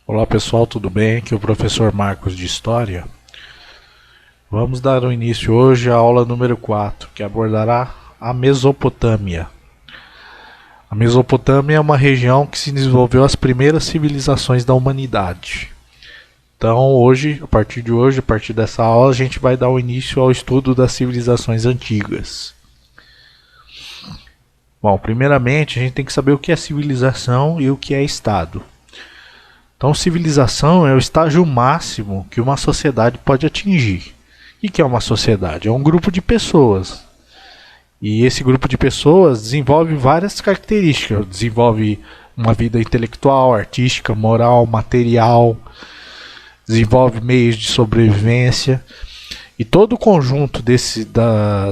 Olá pessoal, tudo bem? Aqui é o professor Marcos de História. Vamos dar início hoje à aula número 4, que abordará a Mesopotâmia. A Mesopotâmia é uma região que se desenvolveu as primeiras civilizações da humanidade. Então hoje, a partir dessa aula, a gente vai dar o início ao estudo das civilizações antigas. Bom, primeiramente a gente tem que saber o que é civilização e o que é Estado. Então, civilização é o estágio máximo que uma sociedade pode atingir. O que é uma sociedade? É um grupo de pessoas. E esse grupo de pessoas desenvolve várias características. Desenvolve uma vida intelectual, artística, moral, material. Desenvolve meios de sobrevivência. E todo o conjunto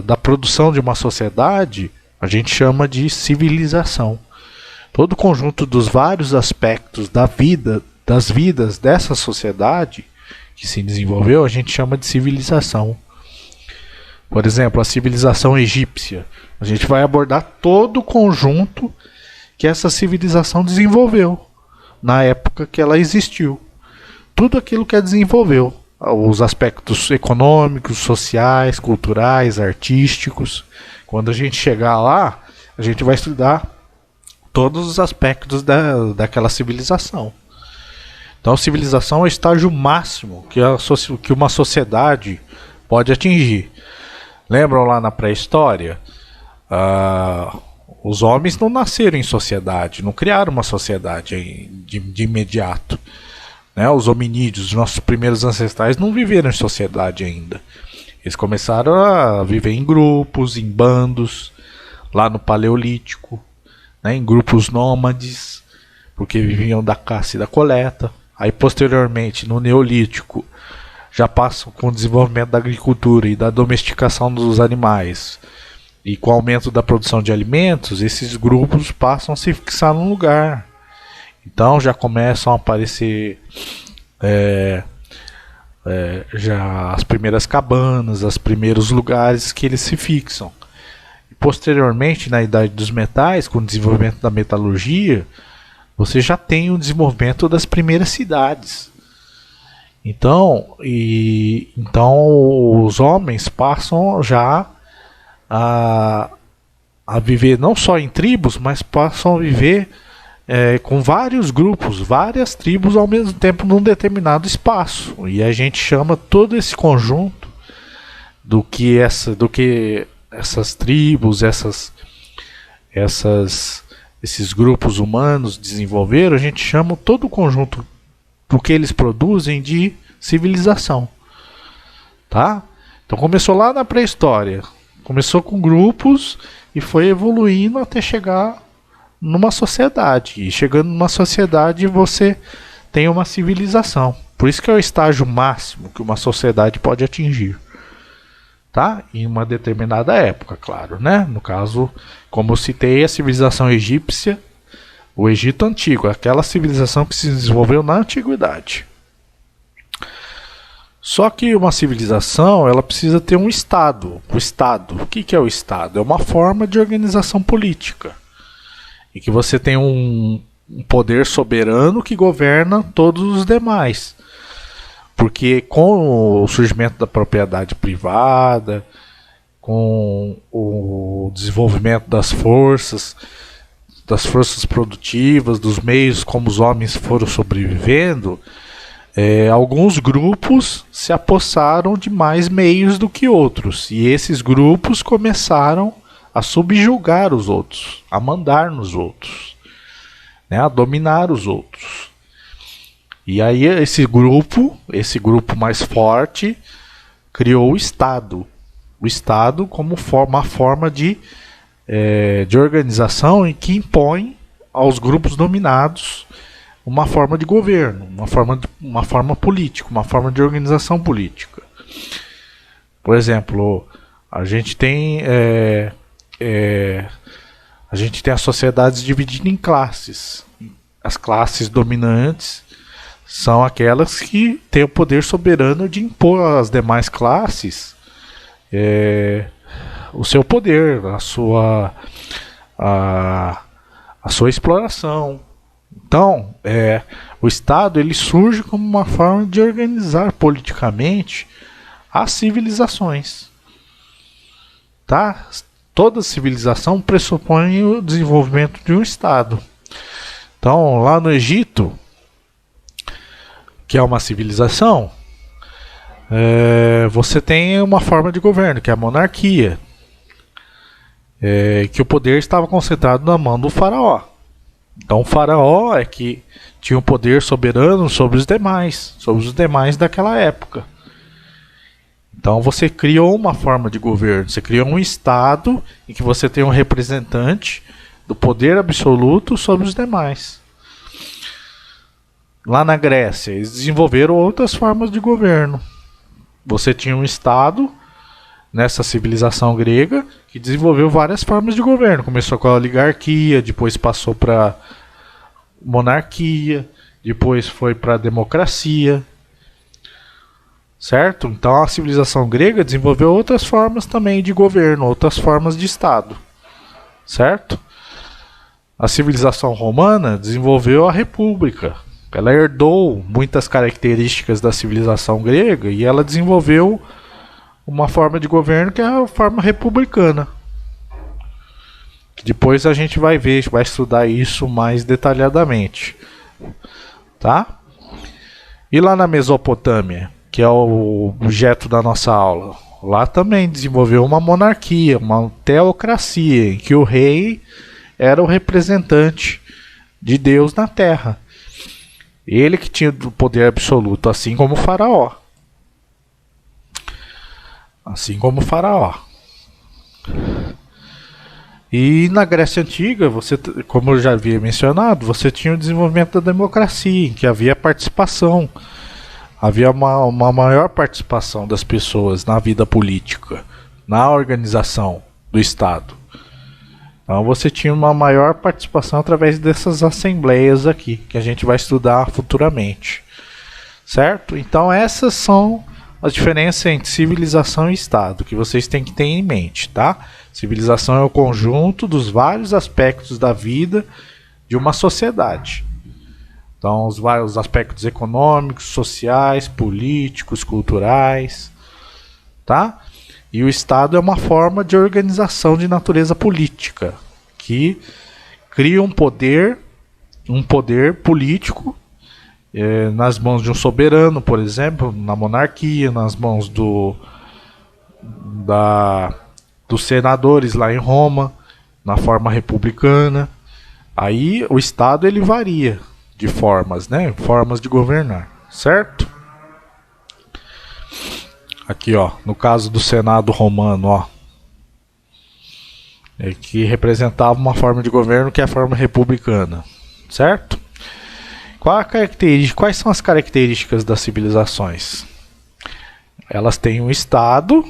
da produção de uma sociedade a gente chama de civilização. Todo o conjunto dos vários aspectos das vidas dessa sociedade que se desenvolveu, a gente chama de civilização. Por exemplo, a civilização egípcia. A gente vai abordar todo o conjunto que essa civilização desenvolveu na época que ela existiu. Tudo aquilo que ela desenvolveu. Os aspectos econômicos, sociais, culturais, artísticos. Quando a gente chegar lá, a gente vai estudar todos os aspectos daquela civilização. Então, a civilização é o estágio máximo que uma sociedade pode atingir. Lembram lá na pré-história? Os homens não nasceram em sociedade, não criaram uma sociedade de imediato. Né? Os hominídeos, nossos primeiros ancestrais, não viveram em sociedade ainda. Eles começaram a viver em grupos, em bandos, lá no Paleolítico, né? Em grupos nômades, porque viviam da caça e da coleta. Aí posteriormente, no Neolítico, já passam com o desenvolvimento da agricultura e da domesticação dos animais. E com o aumento da produção de alimentos, esses grupos passam a se fixar num lugar. Então já começam a aparecer já as primeiras cabanas, os primeiros lugares que eles se fixam. E posteriormente, na Idade dos Metais, com o desenvolvimento da metalurgia, você já tem o desenvolvimento das primeiras cidades. Então os homens passam já a viver não só em tribos, mas passam a viver com vários grupos, várias tribos ao mesmo tempo num determinado espaço. E a gente chama todo esse conjunto do que essas tribos, esses grupos humanos desenvolveram, a gente chama todo o conjunto do que eles produzem de civilização. Tá? Então começou lá na pré-história. Começou com grupos e foi evoluindo até chegar numa sociedade. E chegando numa sociedade você tem uma civilização. Por isso que é o estágio máximo que uma sociedade pode atingir. Tá? Em uma determinada época, claro, né? No caso, como eu citei, a civilização egípcia, o Egito Antigo, aquela civilização que se desenvolveu na antiguidade. Só que uma civilização, ela precisa ter um Estado. O Estado, o que é o Estado? É uma forma de organização política. E que você tem um poder soberano que governa todos os demais. Porque com o surgimento da propriedade privada, com o desenvolvimento das forças produtivas, dos meios como os homens foram sobrevivendo, alguns grupos se apossaram de mais meios do que outros. E esses grupos começaram a subjugar os outros, a mandar nos outros, né, a dominar os outros. E aí esse grupo mais forte, criou o Estado. O Estado como uma forma de organização em que impõe aos grupos dominados uma forma de governo, uma forma política, uma forma de organização política. Por exemplo, a gente tem as sociedades divididas em classes. As classes dominantes são aquelas que têm o poder soberano de impor às demais classes o seu poder, a sua exploração, Então, o Estado ele surge como uma forma de organizar politicamente as civilizações. Tá? Toda civilização pressupõe o desenvolvimento de um Estado. Então, lá no Egito, que é uma civilização, você tem uma forma de governo, que é a monarquia, que o poder estava concentrado na mão do faraó. Então o faraó é que tinha o poder soberano sobre os demais daquela época. Então você criou uma forma de governo, você criou um estado em que você tem um representante do poder absoluto sobre os demais. Lá na Grécia, eles desenvolveram outras formas de governo. Você tinha um estado nessa civilização grega que desenvolveu várias formas de governo. Começou com a oligarquia, depois passou para monarquia, depois foi para a democracia. Certo? Então a civilização grega desenvolveu outras formas também de governo, outras formas de estado. Certo? A civilização romana desenvolveu a república. Ela herdou muitas características da civilização grega e ela desenvolveu uma forma de governo que é a forma republicana. Depois a gente vai ver, vai estudar isso mais detalhadamente. Tá? E lá na Mesopotâmia, que é o objeto da nossa aula, lá também desenvolveu uma monarquia, uma teocracia, em que o rei era o representante de Deus na terra. Ele que tinha o poder absoluto, assim como o faraó. Assim como o faraó. E na Grécia Antiga, você, como eu já havia mencionado, você tinha o desenvolvimento da democracia, em que havia participação. Havia uma maior participação das pessoas na vida política, na organização do Estado. Então você tinha uma maior participação através dessas assembleias aqui, que a gente vai estudar futuramente. Certo? Então essas são as diferenças entre civilização e Estado, que vocês têm que ter em mente, tá? Civilização é o conjunto dos vários aspectos da vida de uma sociedade. Então, os vários aspectos econômicos, sociais, políticos, culturais, tá? E o Estado é uma forma de organização de natureza política, que cria um poder político nas mãos de um soberano, por exemplo, na monarquia, nas mãos dos senadores lá em Roma, na forma republicana. Aí o Estado ele varia de formas, né? Formas de governar, certo? Aqui, ó, no caso do Senado romano, ó, que representava uma forma de governo que é a forma republicana, certo? Quais são as características das civilizações? Elas têm um estado,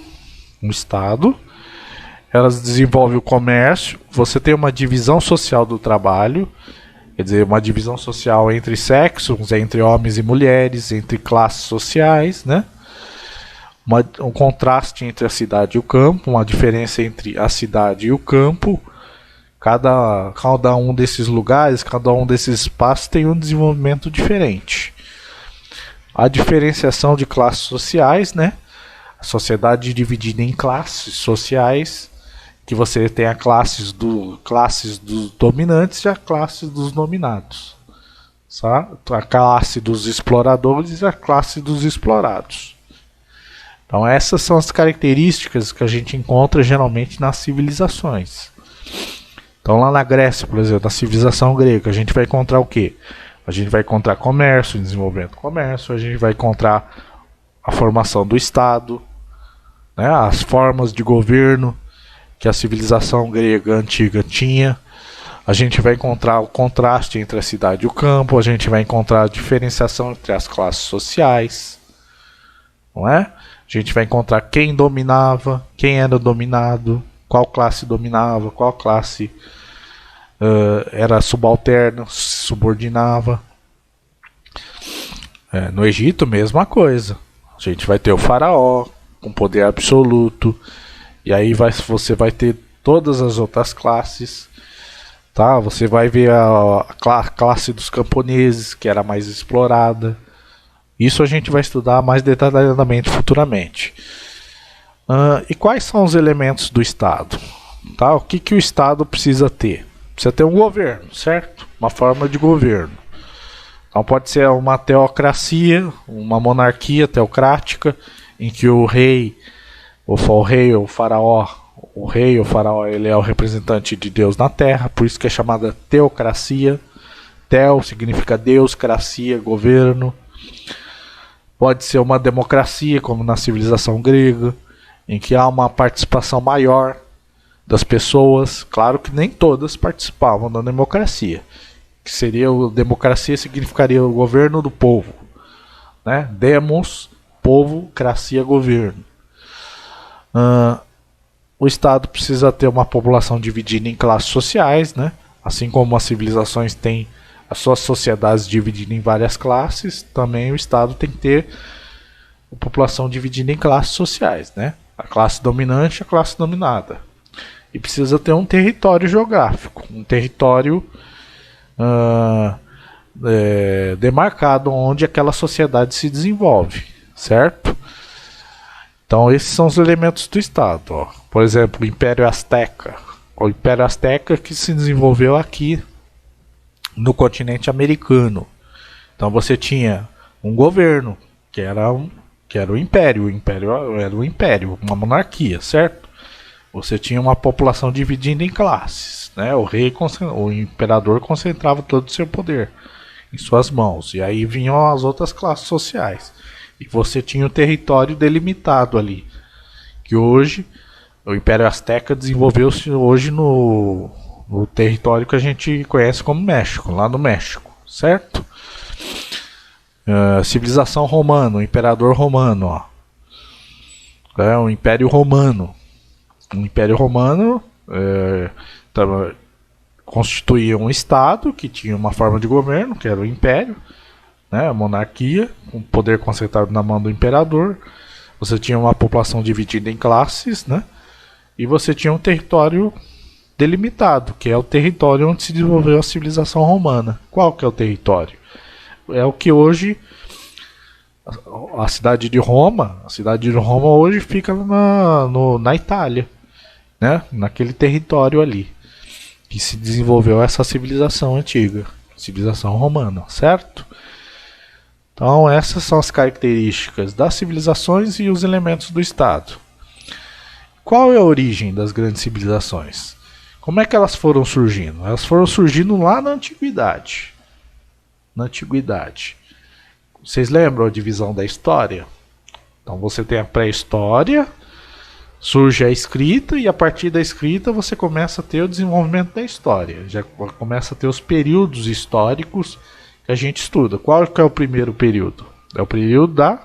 elas desenvolvem o comércio, você tem uma divisão social do trabalho, quer dizer, uma divisão social entre sexos, entre homens e mulheres, entre classes sociais, né? Um contraste entre a cidade e o campo, uma diferença entre a cidade e o campo. Cada um desses lugares, cada um desses espaços tem um desenvolvimento diferente. A diferenciação de classes sociais, né? A sociedade dividida em classes sociais, que você tem a classes dos dominantes e a classe dos dominados. Sabe? A classe dos exploradores e a classe dos explorados. Então essas são as características que a gente encontra geralmente nas civilizações. Então lá na Grécia, por exemplo, na civilização grega, a gente vai encontrar o quê? A gente vai encontrar comércio, desenvolvimento do comércio, a gente vai encontrar a formação do Estado, né, as formas de governo que a civilização grega antiga tinha. A gente vai encontrar o contraste entre a cidade e o campo, a gente vai encontrar a diferenciação entre as classes sociais, não é? A gente vai encontrar quem dominava, quem era dominado, qual classe dominava, qual classe era subalterna, se subordinava. No Egito, mesma coisa. A gente vai ter o faraó com poder absoluto, e aí você vai ter todas as outras classes. tá? Você vai ver a classe dos camponeses, que era mais explorada. Isso a gente vai estudar mais detalhadamente futuramente. E quais são os elementos do Estado? Tá? O que o Estado precisa ter? Precisa ter um governo, certo? Uma forma de governo. Então pode ser uma teocracia, uma monarquia teocrática, em que o rei ou o faraó, ele é o representante de Deus na Terra, por isso que é chamada teocracia. Teo significa Deus, cracia, governo. Pode ser uma democracia, como na civilização grega, em que há uma participação maior das pessoas. Claro que nem todas participavam da democracia. Que seria democracia significaria o governo do povo, né? Demos, povo, cracia, governo. O Estado precisa ter uma população dividida em classes sociais, né? Assim como as civilizações têm as suas sociedades divididas em várias classes, também o Estado tem que ter a população dividida em classes sociais, né? A classe dominante e a classe dominada. E precisa ter um território geográfico, um território demarcado onde aquela sociedade se desenvolve, certo? Então esses são os elementos do Estado. Ó. Por exemplo, o Império Azteca. O Império Azteca que se desenvolveu aqui no continente americano. Então você tinha um governo que era o Império. O Império era o Império, uma monarquia, certo? Você tinha uma população dividida em classes, né? O imperador concentrava todo o seu poder em suas mãos, e aí vinham as outras classes sociais. E você tinha o território delimitado ali, que hoje o Império Azteca desenvolveu-se hoje no território que a gente conhece como México, lá no México, certo? Civilização romana, o Imperador Romano, ó. O Império Romano. O Império Romano constituía um Estado que tinha uma forma de governo, que era o Império, né, a monarquia, com poder concentrado na mão do Imperador. Você tinha uma população dividida em classes, né, e você tinha um território delimitado, que é o território onde se desenvolveu a civilização romana. Qual que é o território? É o que hoje a cidade de Roma hoje fica na Itália, né? Naquele território ali que se desenvolveu essa civilização antiga, civilização romana, certo? Então essas são as características das civilizações e os elementos do Estado. Qual é a origem das grandes civilizações? Como é que elas foram surgindo? Elas foram surgindo lá na antiguidade. Na antiguidade. Vocês lembram a divisão da história? Então você tem a pré-história, surge a escrita, e a partir da escrita você começa a ter o desenvolvimento da história. Já começa a ter os períodos históricos que a gente estuda. Qual que é o primeiro período? É o período da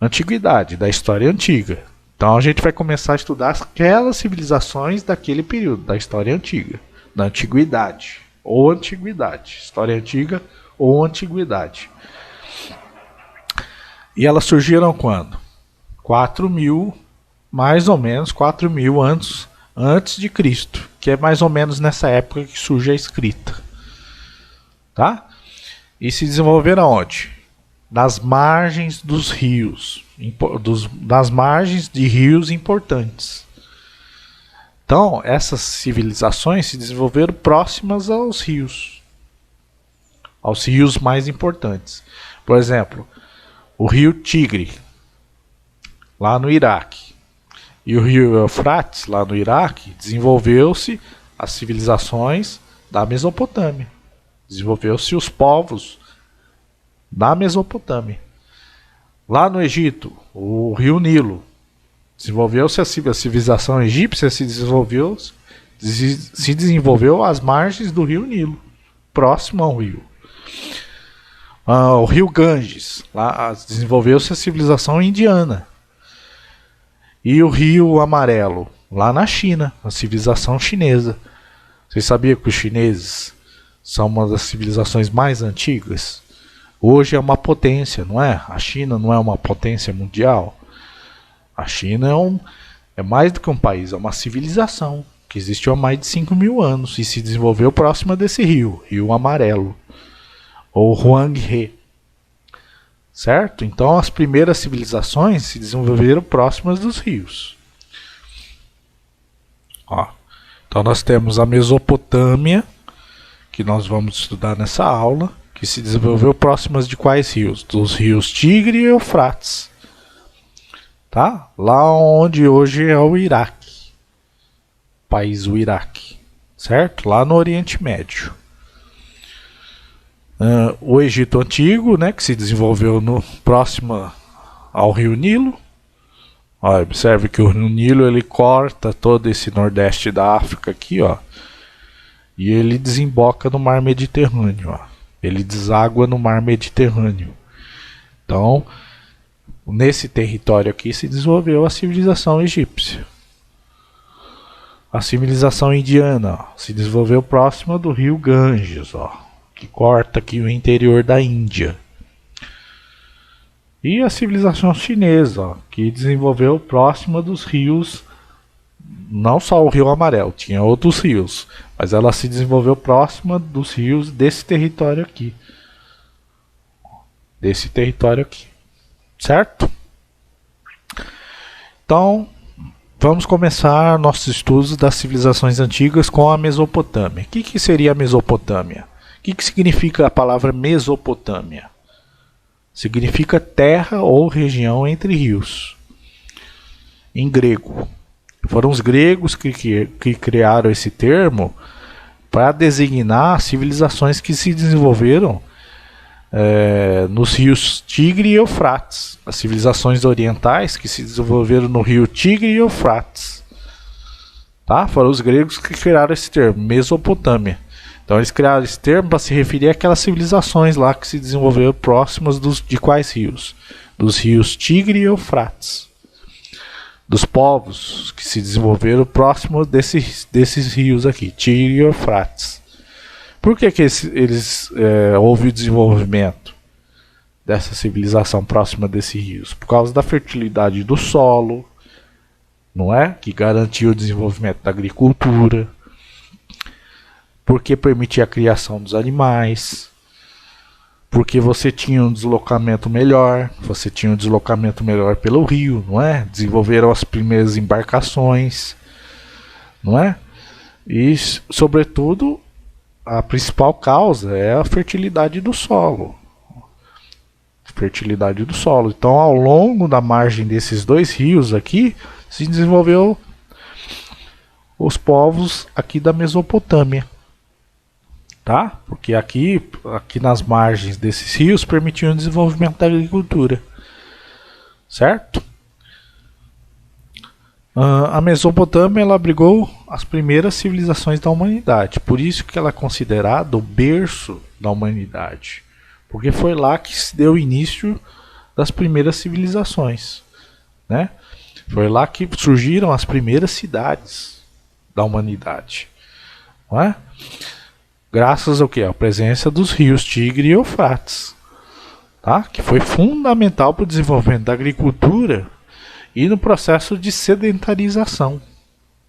antiguidade, da história antiga. Então a gente vai começar a estudar aquelas civilizações daquele período, da história antiga, da antiguidade, ou antiguidade. História antiga ou antiguidade. E elas surgiram quando? 4.000, mais ou menos 4.000 anos antes de Cristo, que é mais ou menos nessa época que surge a escrita. Tá? E se desenvolveram onde? Nas margens dos rios, das margens de rios importantes. Então, essas civilizações se desenvolveram próximas aos rios mais importantes. Por exemplo, o rio Tigre, lá no Iraque, e o rio Eufrates, lá no Iraque, desenvolveu-se as civilizações da Mesopotâmia. Desenvolveu-se os povos da Mesopotâmia. Lá no Egito, o rio Nilo, desenvolveu-se a civilização egípcia, se desenvolveu às margens do rio Nilo, próximo ao rio. O rio Ganges, lá desenvolveu-se a civilização indiana. E o rio Amarelo, lá na China, a civilização chinesa. Vocês sabiam que os chineses são uma das civilizações mais antigas? Hoje é uma potência, não é? A China não é uma potência mundial. A China é mais do que um país, é uma civilização. que existiu há mais de 5.000 anos e se desenvolveu próxima desse rio, Rio Amarelo, ou Huanghe. Certo? Então as primeiras civilizações se desenvolveram próximas dos rios. Ó, então nós temos a Mesopotâmia, que nós vamos estudar nessa aula, que se desenvolveu próximas de quais rios? Dos rios Tigre e Eufrates. Tá? Lá onde hoje é o Iraque. País do Iraque. Certo? Lá no Oriente Médio. O Egito Antigo, né, que se desenvolveu próximo ao Rio Nilo. Ó, observe que o Rio Nilo ele corta todo esse nordeste da África aqui, ó, e ele desemboca no Mar Mediterrâneo. Ó. Ele deságua no Mar Mediterrâneo. Então, nesse território aqui se desenvolveu a civilização egípcia. A civilização indiana, ó, se desenvolveu próxima do Rio Ganges, ó, que corta aqui o interior da Índia. E a civilização chinesa, ó, que desenvolveu próxima dos rios, não só o Rio Amarelo, tinha outros rios, mas ela se desenvolveu próxima dos rios desse território aqui. Desse território aqui. Certo? Então, vamos começar nossos estudos das civilizações antigas com a Mesopotâmia. O que seria a Mesopotâmia? O que significa a palavra Mesopotâmia? Significa terra ou região entre rios. Em grego. Foram os gregos que criaram esse termo para designar civilizações que se desenvolveram nos rios Tigre e Eufrates. As civilizações orientais que se desenvolveram no rio Tigre e Eufrates. Tá? Foram os gregos que criaram esse termo, Mesopotâmia. Então eles criaram esse termo para se referir àquelas civilizações lá que se desenvolveram próximas de quais rios? Dos rios Tigre e Eufrates. Dos povos que se desenvolveram próximos desses rios aqui, Tigre e Eufrates. Por que houve o desenvolvimento dessa civilização próxima desses rios? Por causa da fertilidade do solo, não é? Que garantia o desenvolvimento da agricultura. Porque permitia a criação dos animais, porque você tinha um deslocamento melhor, pelo rio, não é? Desenvolveram as primeiras embarcações, não é? E, sobretudo, a principal causa é a fertilidade do solo. Então, ao longo da margem desses dois rios aqui, se desenvolveu os povos aqui da Mesopotâmia. Tá? Porque aqui nas margens desses rios permitiam o desenvolvimento da agricultura. Certo? A Mesopotâmia ela abrigou as primeiras civilizações da humanidade. Por isso que ela é considerada o berço da humanidade. Porque foi lá que se deu o início das primeiras civilizações. Né? Foi lá que surgiram as primeiras cidades da humanidade. Não é? Graças ao que? A presença dos rios Tigre e Eufrates, tá? Que foi fundamental para o desenvolvimento da agricultura e no processo de sedentarização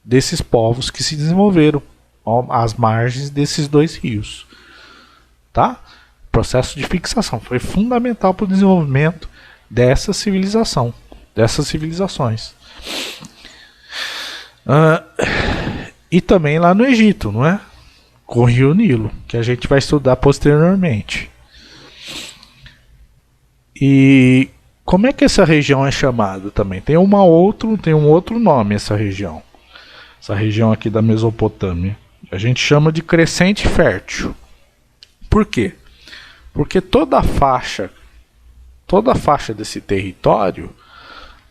desses povos que se desenvolveram às margens desses dois rios. Tá? O processo de fixação foi fundamental para o desenvolvimento dessa civilização, dessas civilizações. E também lá no Egito, não é? Com o rio Nilo, que a gente vai estudar posteriormente. E como é que essa região é chamada também? Tem um outro nome essa região. Essa região aqui da Mesopotâmia. A gente chama de crescente fértil. Por quê? Porque toda a faixa desse território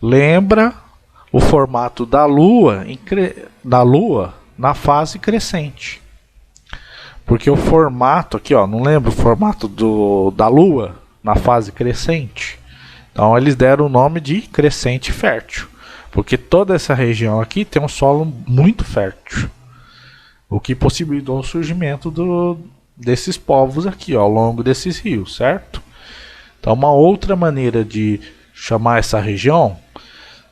lembra o formato da Lua na fase crescente. Porque o formato aqui, ó, não lembra o formato da Lua na fase crescente? Então eles deram o nome de crescente fértil. Porque toda essa região aqui tem um solo muito fértil. O que possibilitou o surgimento desses povos aqui, ó, ao longo desses rios, certo? Então uma outra maneira de chamar essa região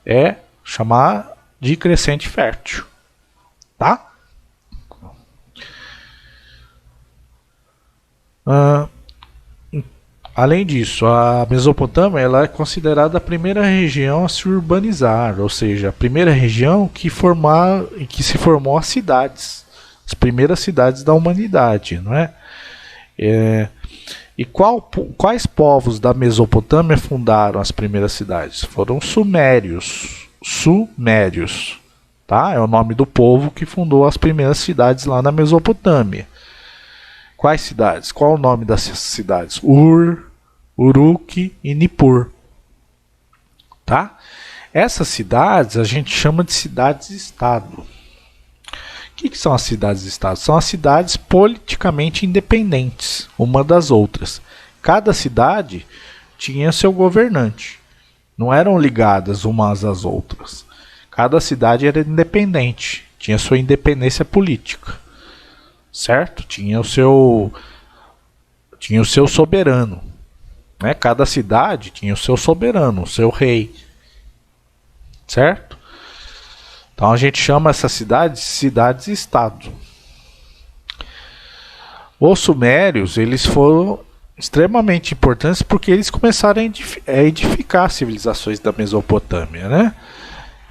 é chamar de crescente fértil. Tá? Ah, além disso, a Mesopotâmia ela é considerada a primeira região a se urbanizar, ou seja, a primeira região em que se formou as cidades, as primeiras cidades da humanidade, não é? E quais povos da Mesopotâmia fundaram as primeiras cidades? Foram os sumérios. Sumérios, tá? É o nome do povo que fundou as primeiras cidades lá na Mesopotâmia. Quais cidades? Qual o nome das cidades? Ur, Uruk e Nippur, tá? Essas cidades a gente chama de cidades-estado. O que são as cidades-estado? São as cidades politicamente independentes, uma das outras. Cada cidade tinha seu governante. Não eram ligadas umas às outras. Cada cidade era independente, tinha sua independência política. Certo? Tinha o seu soberano. Né? Cada cidade tinha o seu soberano, o seu rei. Certo? Então a gente chama essas cidades de cidades-estado. Os sumérios, eles foram extremamente importantes porque eles começaram a edificar as civilizações da Mesopotâmia, né?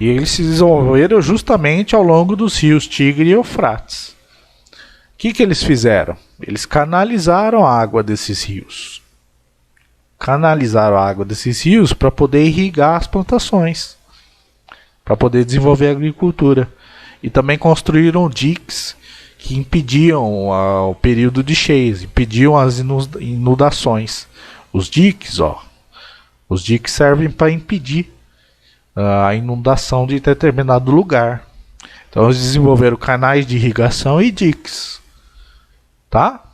E eles se desenvolveram justamente ao longo dos rios Tigre e Eufrates. O que eles fizeram? Eles canalizaram a água desses rios. Canalizaram a água desses rios para poder irrigar as plantações, para poder desenvolver a agricultura. E também construíram diques que impediam o período de cheias, impediam as inundações. Os diques servem para impedir a inundação de determinado lugar. Então eles desenvolveram canais de irrigação e diques, tá?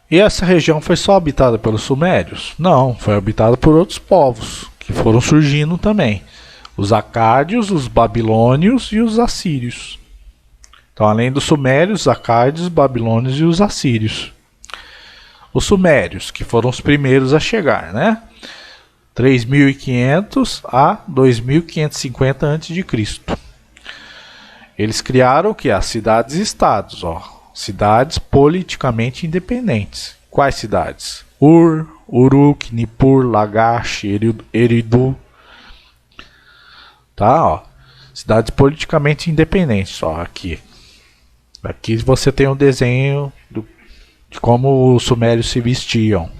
E essa região foi só habitada pelos sumérios? Não, foi habitada por outros povos que foram surgindo também. Os acádios, os babilônios e os assírios. Então, além dos sumérios, os acádios, os babilônios e os assírios. Os sumérios, que foram os primeiros a chegar, né? 3.500 a 2.550 a.C. Eles criaram o que? As cidades-estados, cidades politicamente independentes. Quais cidades? Ur, Uruk, Nippur, Lagash, Eridu. Tá, cidades politicamente independentes, aqui. Aqui você tem um desenho de como os sumérios se vestiam,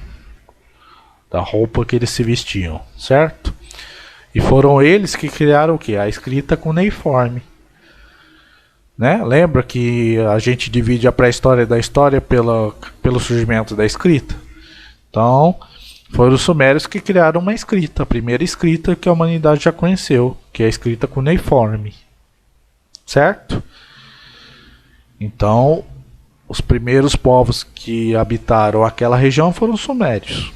da roupa que eles se vestiam, certo? E foram eles que criaram o que? A escrita cuneiforme. Né? Lembra que a gente divide a pré-história da história pelo surgimento da escrita? Então, foram os sumérios que criaram uma escrita, a primeira escrita que a humanidade já conheceu, que é a escrita cuneiforme. Certo? Então, os primeiros povos que habitaram aquela região foram os sumérios.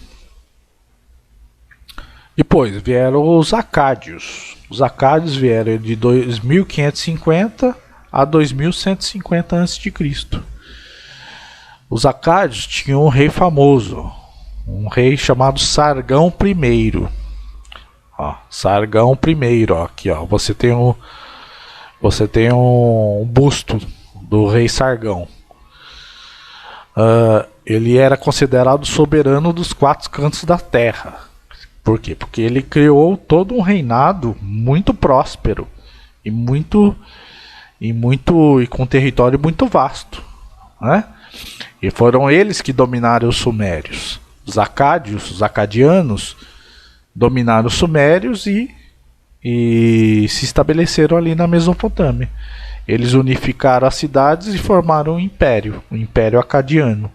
Depois vieram os acádios. Os acádios vieram de 2.550 a 2.150 a.C. Os acádios tinham um rei famoso, um rei chamado Sargão I. Sargão I, aqui, você tem um busto do rei Sargão. Ele era considerado soberano dos 4 cantos da terra. Por quê? Porque ele criou todo um reinado muito próspero e com um território muito vasto, né? E foram eles que dominaram os sumérios. Os acadianos, dominaram os sumérios e se estabeleceram ali na Mesopotâmia. Eles unificaram as cidades e formaram um império, o Império Acadiano.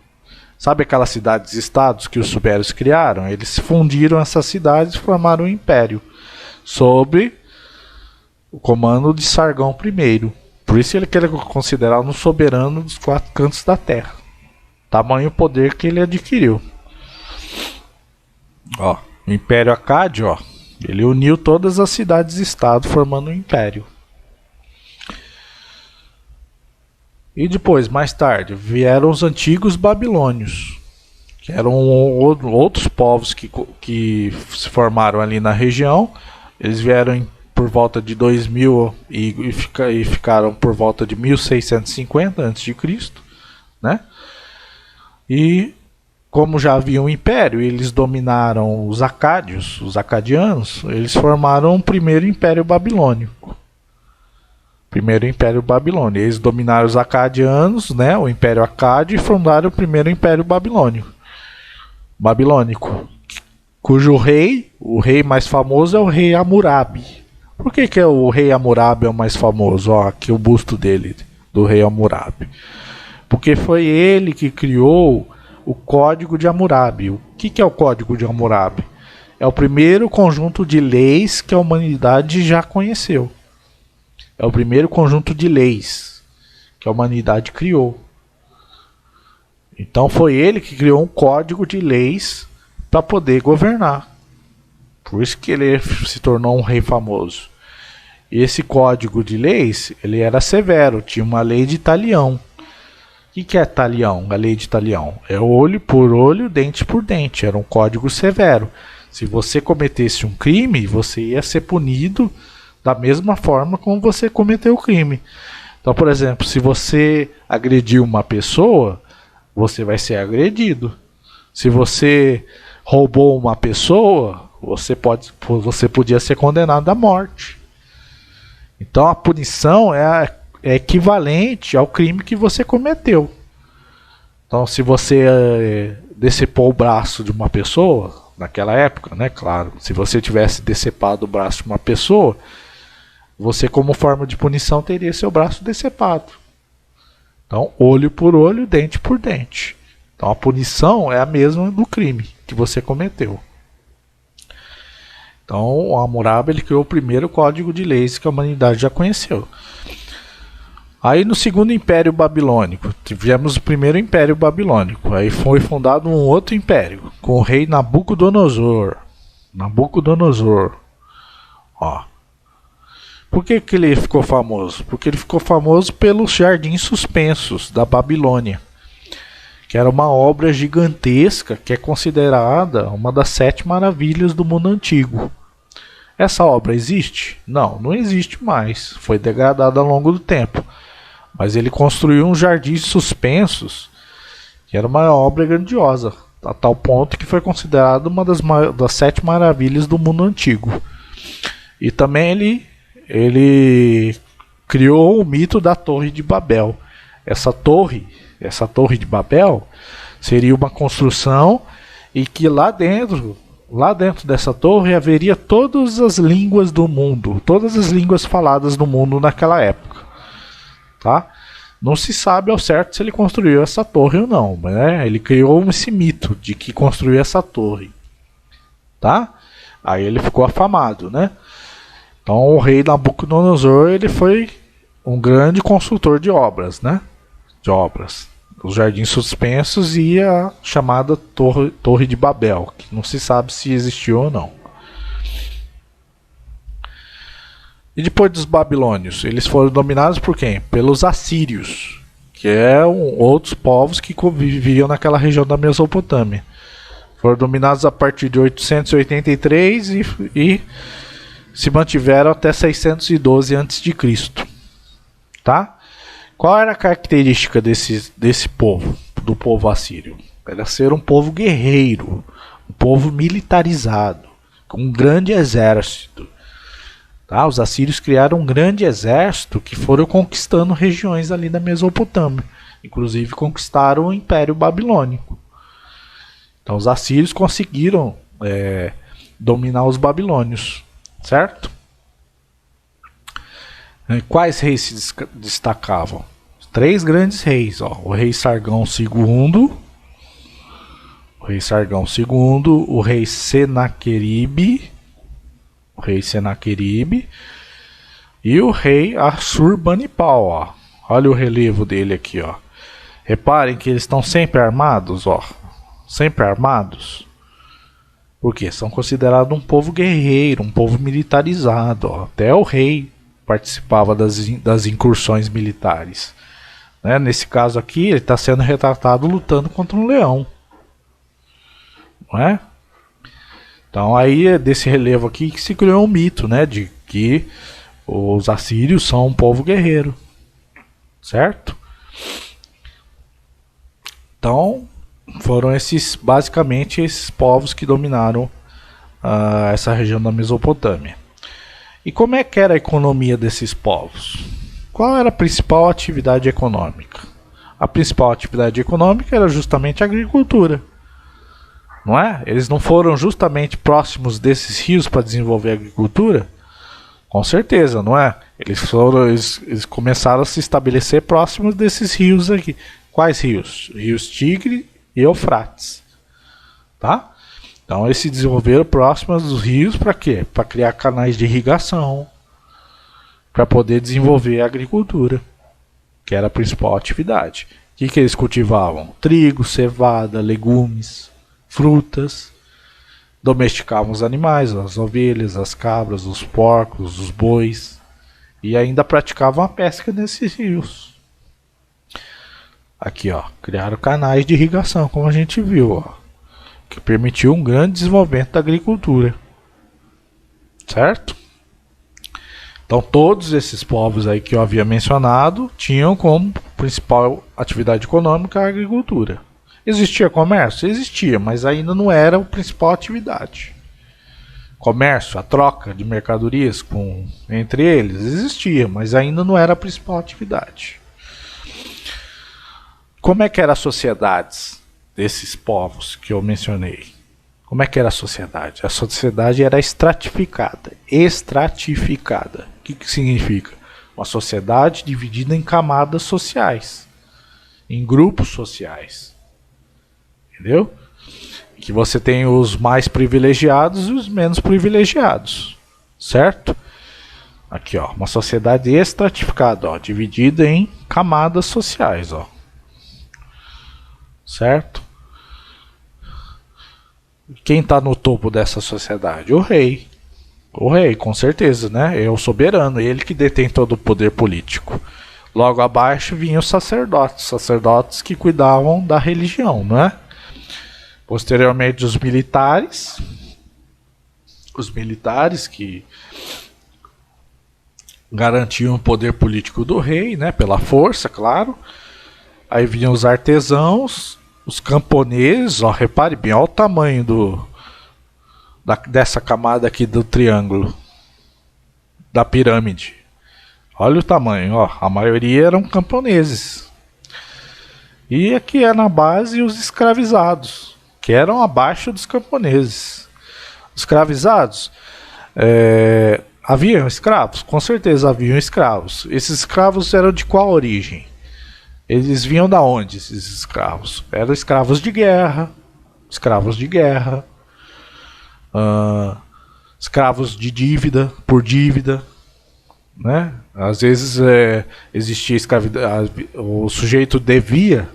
Sabe aquelas cidades-estados que os sumérios criaram? Eles fundiram essas cidades e formaram um império, sob o comando de Sargão I. Por isso ele era considerado um soberano dos 4 cantos da terra. Tamanho poder que ele adquiriu. O Império Acádio, ele uniu todas as cidades-estado formando um império. E depois, mais tarde, vieram os antigos babilônios, que eram outros povos que se formaram ali na região. Eles vieram por volta de 2000 e ficaram por volta de 1650 a.C., né? E como já havia um império, eles dominaram os acádios, os acadianos, eles formaram o primeiro império babilônico. Primeiro Império Babilônio. Eles dominaram os acadianos, né, o Império Acádio, e fundaram o primeiro Império Babilônico, cujo rei, o rei mais famoso é o rei Hammurabi. Por que o rei Hammurabi é o mais famoso? Ó, aqui o busto dele, do rei Hammurabi. Porque foi ele que criou o Código de Hammurabi. O que é o Código de Hammurabi? É o primeiro conjunto de leis que a humanidade já conheceu. É o primeiro conjunto de leis que a humanidade criou. Então foi ele que criou um código de leis para poder governar. Por isso que ele se tornou um rei famoso. E esse código de leis, ele era severo, tinha uma lei de talião. O que é talião? A lei de talião é olho por olho, dente por dente. Era um código severo. Se você cometesse um crime, você ia ser punido da mesma forma como você cometeu o crime. Então, por exemplo, se você agrediu uma pessoa, você vai ser agredido. Se você roubou uma pessoa, você podia ser condenado à morte. Então, a punição é equivalente ao crime que você cometeu. Então, se você decepou o braço de uma pessoa, naquela época, né, claro, se você tivesse decepado o braço de uma pessoa, você, como forma de punição, teria seu braço decepado. Então, olho por olho, dente por dente. Então, a punição é a mesma do crime que você cometeu. Então, o Hammurabi ele criou o primeiro código de leis que a humanidade já conheceu. Aí, no segundo Império Babilônico, tivemos o primeiro Império Babilônico. Aí foi fundado um outro império, com o rei Nabucodonosor. Ó. Por que ele ficou famoso? Porque ele ficou famoso pelos Jardins Suspensos da Babilônia, que era uma obra gigantesca que é considerada uma das 7 maravilhas do mundo antigo. Essa obra existe? Não, não existe mais. Foi degradada ao longo do tempo. Mas ele construiu uns jardins suspensos, que era uma obra grandiosa, a tal ponto que foi considerada uma das 7 maravilhas do mundo antigo. E também ele criou o mito da Torre de Babel. Essa torre de Babel seria uma construção e que lá dentro dessa torre haveria todas as línguas do mundo, todas as línguas faladas no mundo naquela época, tá? Não se sabe ao certo se ele construiu essa torre ou não, né? Ele criou esse mito de que construiu essa torre, tá? Aí ele ficou afamado, né? Então o rei Nabucodonosor ele foi um grande construtor de obras, né? Os Jardins Suspensos e a chamada Torre de Babel, que não se sabe se existiu ou não. E depois dos babilônios, eles foram dominados por quem? Pelos assírios, que eram outros povos que viviam naquela região da Mesopotâmia. Foram dominados a partir de 883 e se mantiveram até 612 a.C., tá? Qual era a característica desse povo, do povo assírio? Era ser um povo guerreiro, um povo militarizado, com um grande exército. Tá? Os assírios criaram um grande exército que foram conquistando regiões ali da Mesopotâmia. Inclusive conquistaram o Império Babilônico. Então os assírios conseguiram dominar os babilônios. Certo? Quais reis se destacavam? 3 grandes reis, ó. O rei Sargão II, o rei Senaqueribe, e o rei Assurbanipal, ó. Olha o relevo dele aqui, ó. Reparem que eles estão sempre armados, ó. Sempre armados. Porque são considerados um povo guerreiro, um povo militarizado, ó. Até o rei participava das incursões militares, né? Nesse caso aqui, ele está sendo retratado lutando contra um leão, não é? Então aí é desse relevo aqui que se criou um mito, né? De que os assírios são um povo guerreiro, certo? Então, foram basicamente esses povos que dominaram essa região da Mesopotâmia. E como é que era a economia desses povos? Qual era a principal atividade econômica? A principal atividade econômica era justamente a agricultura. Não é? Eles não foram justamente próximos desses rios para desenvolver a agricultura? Com certeza, não é? Eles começaram a se estabelecer próximos desses rios aqui. Quais rios? Rios Tigre e Eufrates. Tá? Então eles se desenvolveram próximos dos rios para quê? Para criar canais de irrigação, para poder desenvolver a agricultura, que era a principal atividade. O que eles cultivavam? Trigo, cevada, legumes, frutas. Domesticavam os animais, as ovelhas, as cabras, os porcos, os bois. E ainda praticavam a pesca nesses rios. Aqui, ó, criaram canais de irrigação, como a gente viu, ó, que permitiu um grande desenvolvimento da agricultura. Certo? Então todos esses povos aí que eu havia mencionado tinham como principal atividade econômica a agricultura. Existia comércio? Existia, mas ainda não era a principal atividade. Comércio, a troca de mercadorias entre eles, existia, mas ainda não era a principal atividade. Como é que eram as sociedades desses povos que eu mencionei? Como é que era a sociedade? A sociedade era estratificada. Estratificada. O que significa? Uma sociedade dividida em camadas sociais, em grupos sociais. Entendeu? Que você tem os mais privilegiados e os menos privilegiados. Certo? Aqui, ó, uma sociedade estratificada, ó, dividida em camadas sociais, ó. Certo? Quem está no topo dessa sociedade? O rei. O rei, com certeza, né? É o soberano, ele que detém todo o poder político. Logo abaixo vinham os sacerdotes que cuidavam da religião, não é? Posteriormente os militares que garantiam o poder político do rei, né, pela força, claro. Aí vinham os artesãos, os camponeses, ó, repare bem, olha o tamanho dessa camada aqui do triângulo, da pirâmide. Olha o tamanho, ó, a maioria eram camponeses. E aqui é na base os escravizados, que eram abaixo dos camponeses. Escravizados, haviam escravos? Com certeza haviam escravos. Esses escravos eram de qual origem? Eles vinham da onde, esses escravos? Eram escravos de guerra, escravos de dívida, por dívida, né? Às vezes existia escravidão, o sujeito devia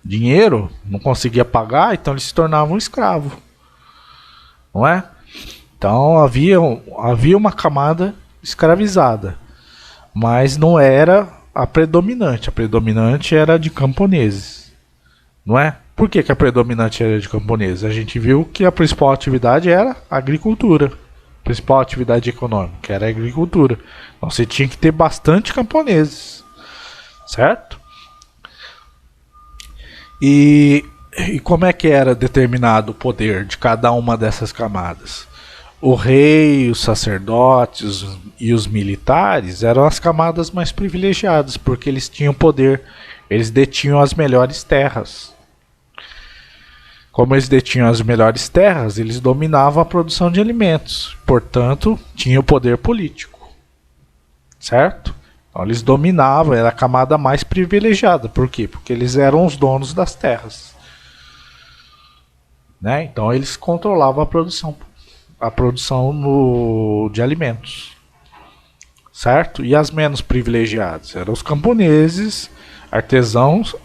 dinheiro, não conseguia pagar, então ele se tornava um escravo, não é? Então havia uma camada escravizada, mas não era a predominante era de camponeses, não é? Por que a predominante era de camponeses? A gente viu que a principal atividade era a agricultura, a principal atividade econômica era a agricultura, então você tinha que ter bastante camponeses, certo? E como é que era determinado o poder de cada uma dessas camadas? O rei, os sacerdotes e os militares eram as camadas mais privilegiadas, porque eles tinham poder, eles detinham as melhores terras. Como eles detinham as melhores terras, eles dominavam a produção de alimentos, portanto, tinham o poder político. Certo? Então eles dominavam, era a camada mais privilegiada. Por quê? Porque eles eram os donos das terras. Né? Então eles controlavam a produção de alimentos. Certo? E as menos privilegiadas eram os camponeses, artesãos,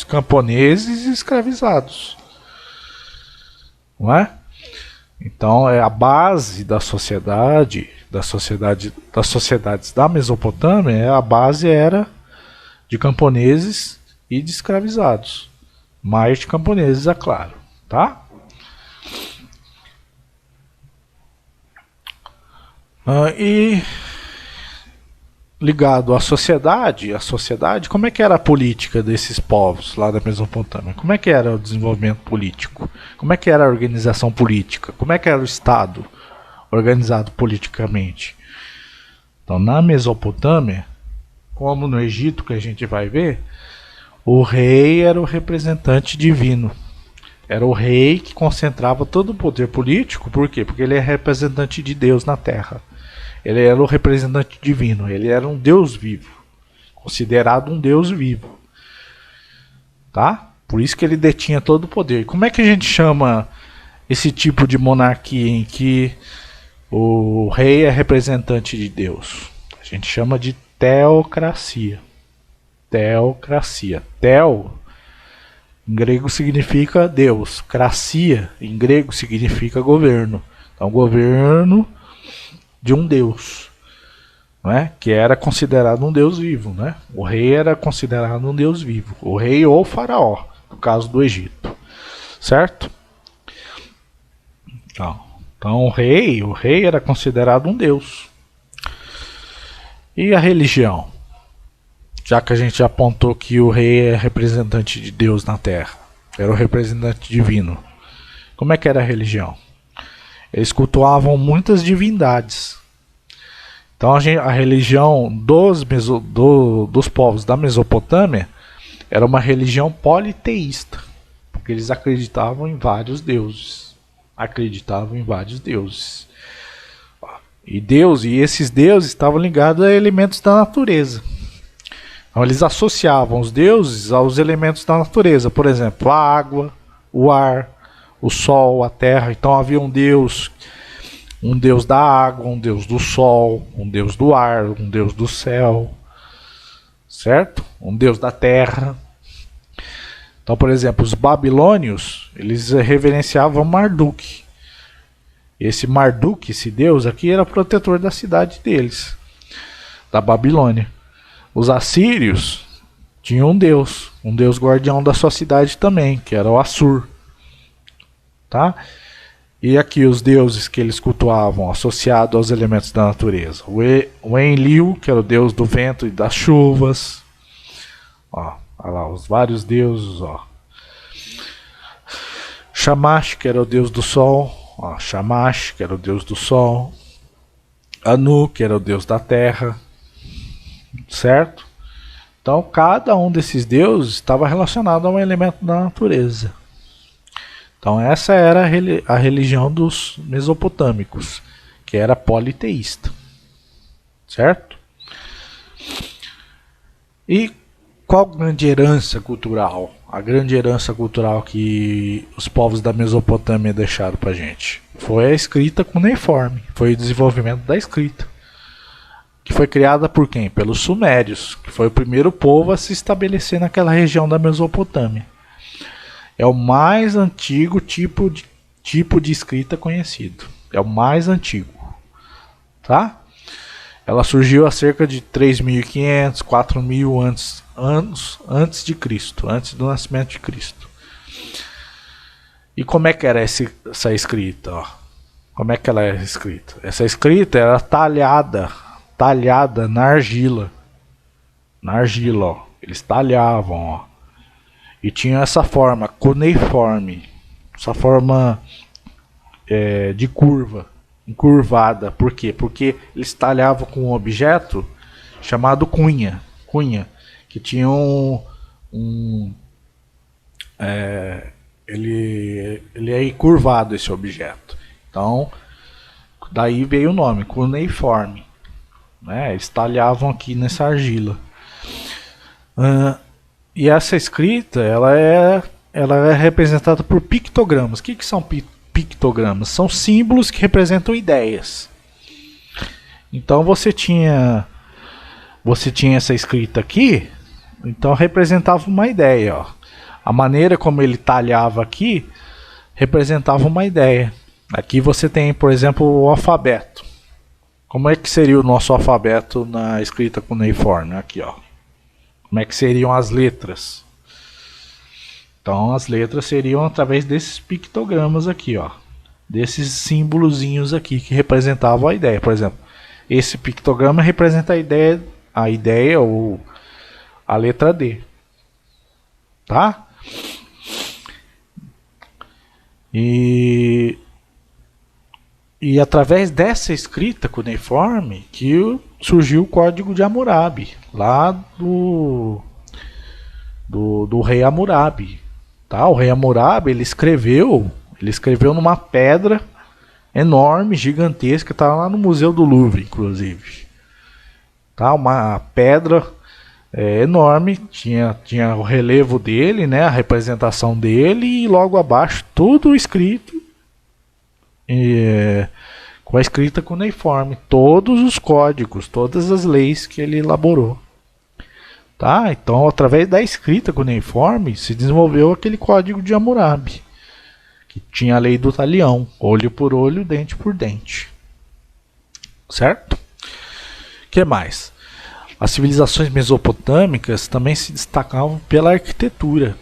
camponeses e escravizados. Não é? Então é a base das sociedades da Mesopotâmia, a base era de camponeses e de escravizados. Mais de camponeses, é claro, tá? E ligado à sociedade, como é que era a política desses povos lá da Mesopotâmia? Como é que era o desenvolvimento político? Como é que era a organização política? Como é que era o Estado organizado politicamente? Então, na Mesopotâmia, como no Egito, que a gente vai ver, o rei era o representante divino. Era o rei que concentrava todo o poder político. Por quê? Porque ele é representante de Deus na Terra. Ele era o representante divino. Ele era um Deus vivo. Considerado um Deus vivo. Tá? Por isso que ele detinha todo o poder. Como é que a gente chama esse tipo de monarquia em que o rei é representante de Deus? A gente chama de teocracia. Teocracia. Teo em grego significa Deus. Cracia em grego significa governo. Então, governo de um Deus, né? Que era considerado um Deus vivo, né? O rei era considerado um Deus vivo. O rei ou o faraó, no caso do Egito. Certo? Então o rei era considerado um Deus. E a religião? Já que a gente apontou que o rei é representante de Deus na Terra, era o representante divino. Como é que era a religião? Eles cultuavam muitas divindades. Então a religião dos povos da Mesopotâmia era uma religião politeísta, porque eles acreditavam em vários deuses. E esses deuses estavam ligados a elementos da natureza. Então, eles associavam os deuses aos elementos da natureza, por exemplo, a água, o ar, o sol, a terra. Então havia um deus da água, um deus do sol, um deus do ar, um deus do céu, certo? Um deus da terra. Então, por exemplo, os babilônios, eles reverenciavam Marduk. Esse Marduk, esse deus aqui, era protetor da cidade deles, da Babilônia. Os assírios tinham um deus guardião da sua cidade também, que era o Assur. Tá? E aqui os deuses que eles cultuavam, associados aos elementos da natureza. O Enlil, que era o deus do vento e das chuvas. Olha lá, os vários deuses. Shamash, que era o deus do sol. Shamash, que era o deus do sol. Anu, que era o deus da terra. Certo? Então cada um desses deuses estava relacionado a um elemento da natureza. Então essa era a religião dos mesopotâmicos, que era politeísta. Certo? E qual grande herança cultural? A grande herança cultural que os povos da Mesopotâmia deixaram para a gente foi a escrita cuneiforme, foi o desenvolvimento da escrita, que foi criada por quem? Pelos sumérios, que foi o primeiro povo a se estabelecer naquela região da Mesopotâmia. É o mais antigo tipo de escrita conhecido. É o mais antigo. Tá? Ela surgiu há cerca de 3.500, 4.000 anos antes de Cristo, antes do nascimento de Cristo. E como é que era essa escrita? Como é que ela era escrita? Essa escrita era talhada na argila. Na argila, eles talhavam, e tinha essa forma cuneiforme, essa forma de curva, encurvada. Por quê? Porque eles talhavam com um objeto chamado cunha, que tinha ele é encurvado, esse objeto. Então, daí veio o nome, cuneiforme. Eles talhavam aqui nessa argila. E essa escrita ela é representada por pictogramas. O que são pictogramas? São símbolos que representam ideias. Então você tinha essa escrita aqui, então representava uma ideia. A maneira como ele talhava aqui representava uma ideia. Aqui você tem, por exemplo, o alfabeto. Como é que seria o nosso alfabeto na escrita cuneiforme? Aqui, Como é que seriam as letras? Então as letras seriam através desses pictogramas aqui, desses símbolozinhos aqui que representavam a ideia. Por exemplo, esse pictograma representa a ideia ou a letra D, tá? E através dessa escrita cuneiforme que surgiu o Código de Hammurabi, lá do rei Hammurabi, tá? O rei Hammurabi, ele escreveu numa pedra enorme, gigantesca, tá lá no Museu do Louvre, inclusive. Tá? Uma pedra enorme, tinha o relevo dele, né? A representação dele, e logo abaixo tudo escrito com a escrita cuneiforme, todos os códigos, todas as leis que ele elaborou. Tá? Então, através da escrita cuneiforme, se desenvolveu aquele Código de Hammurabi, que tinha a lei do talião, olho por olho, dente por dente. Certo? O que mais? As civilizações mesopotâmicas também se destacavam pela arquitetura.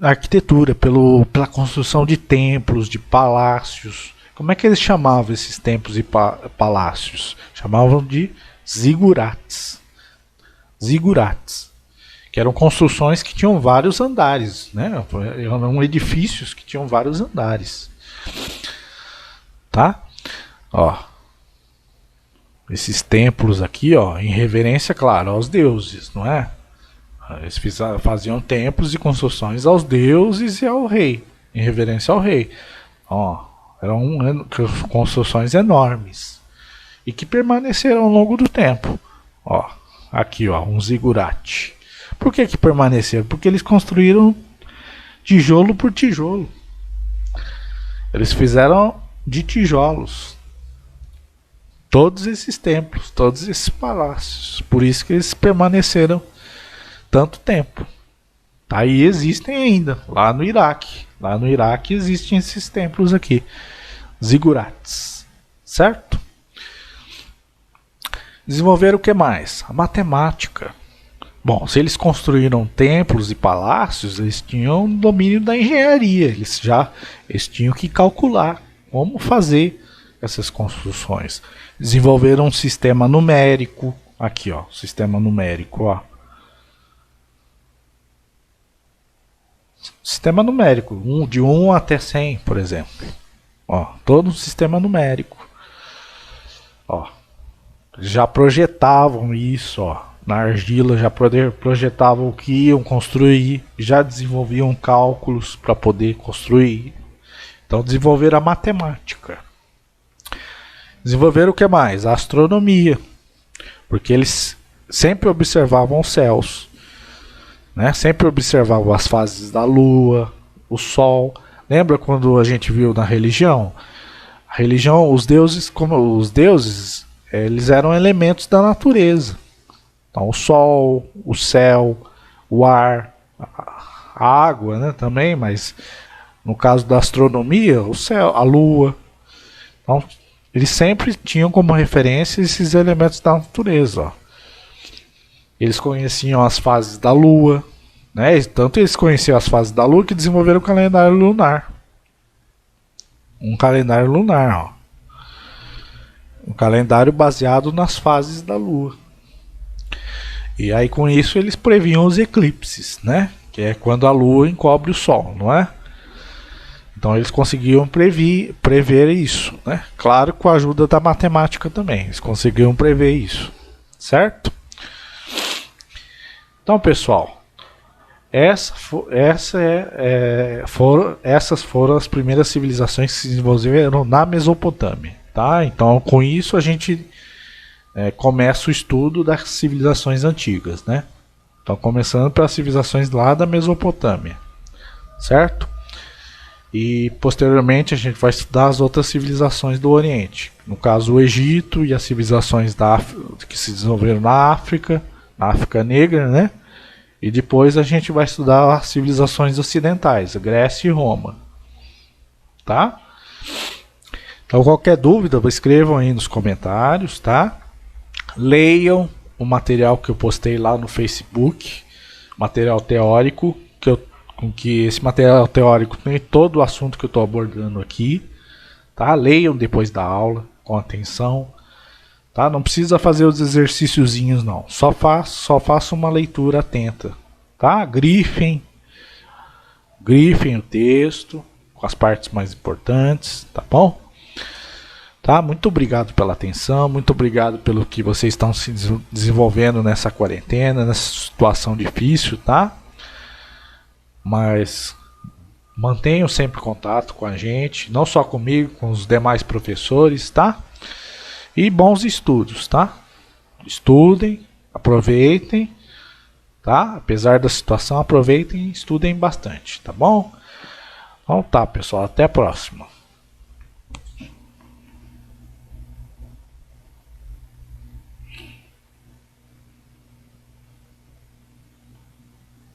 Arquitetura, pela construção de templos, de palácios. Como é que eles chamavam esses templos e palácios? Chamavam de zigurates. Zigurates, que eram construções que tinham vários andares, né? Eram edifícios que tinham vários andares. Tá? Ó, esses templos aqui, ó, em reverência, claro, aos deuses, não é? Eles faziam templos e construções aos deuses e ao rei, em reverência ao rei. Ó, eram construções enormes e que permaneceram ao longo do tempo. Ó, aqui, ó, um zigurate. Por que permaneceram? Porque eles construíram tijolo por tijolo. Eles fizeram de tijolos todos esses templos, todos esses palácios. Por isso que eles permaneceram tanto tempo. Aí existem ainda, lá no Iraque. Lá no Iraque existem esses templos aqui, zigurates, certo? Desenvolveram o que mais? A matemática. Bom, se eles construíram templos e palácios, eles tinham domínio da engenharia. Eles tinham que calcular como fazer essas construções. Desenvolveram um sistema numérico. Aqui, ó, sistema numérico, ó. Sistema numérico, de 1 até 100, por exemplo. Ó, todo um sistema numérico. Ó, já projetavam isso, ó, na argila, já projetavam o que iam construir, já desenvolviam cálculos para poder construir. Então desenvolveram a matemática. Desenvolveram o que mais? A astronomia, porque eles sempre observavam os céus. Né? Sempre observavam as fases da lua, o sol. Lembra quando a gente viu na religião? A religião, os deuses, eles eram elementos da natureza. Então, o sol, o céu, o ar, a água, né, também, mas no caso da astronomia, o céu, a lua. Então, eles sempre tinham como referência esses elementos da natureza. Ó. Eles conheciam as fases da Lua, né? Tanto eles conheciam as fases da Lua que desenvolveram o calendário lunar. Um calendário lunar, ó. Um calendário baseado nas fases da Lua. E aí com isso eles previam os eclipses, né? Que é quando a Lua encobre o Sol, não é? Então eles conseguiam prever isso, né? Claro, com a ajuda da matemática também. Eles conseguiam prever isso, certo? Então, pessoal, essas foram as primeiras civilizações que se desenvolveram na Mesopotâmia, tá? Então, com isso a gente começa o estudo das civilizações antigas, né? Então, começando pelas civilizações lá da Mesopotâmia, certo? E posteriormente a gente vai estudar as outras civilizações do Oriente, no caso o Egito e as civilizações que se desenvolveram na África Negra, né? E depois a gente vai estudar as civilizações ocidentais, Grécia e Roma, tá? Então qualquer dúvida, escrevam aí nos comentários, tá? Leiam o material que eu postei lá no Facebook, material teórico, que esse material teórico tem todo o assunto que eu estou abordando aqui, tá? Leiam depois da aula, com atenção, tá? Não precisa fazer os exercíciozinhos não, só faça uma leitura atenta, tá? Grifem o texto com as partes mais importantes, tá bom? Tá? Muito obrigado pela atenção, muito obrigado pelo que vocês estão se desenvolvendo nessa quarentena, nessa situação difícil, tá? Mas mantenham sempre contato com a gente, não só comigo, com os demais professores, tá? E bons estudos, tá? Estudem, aproveitem, tá? Apesar da situação, aproveitem e estudem bastante, tá bom? Então tá, pessoal, até a próxima.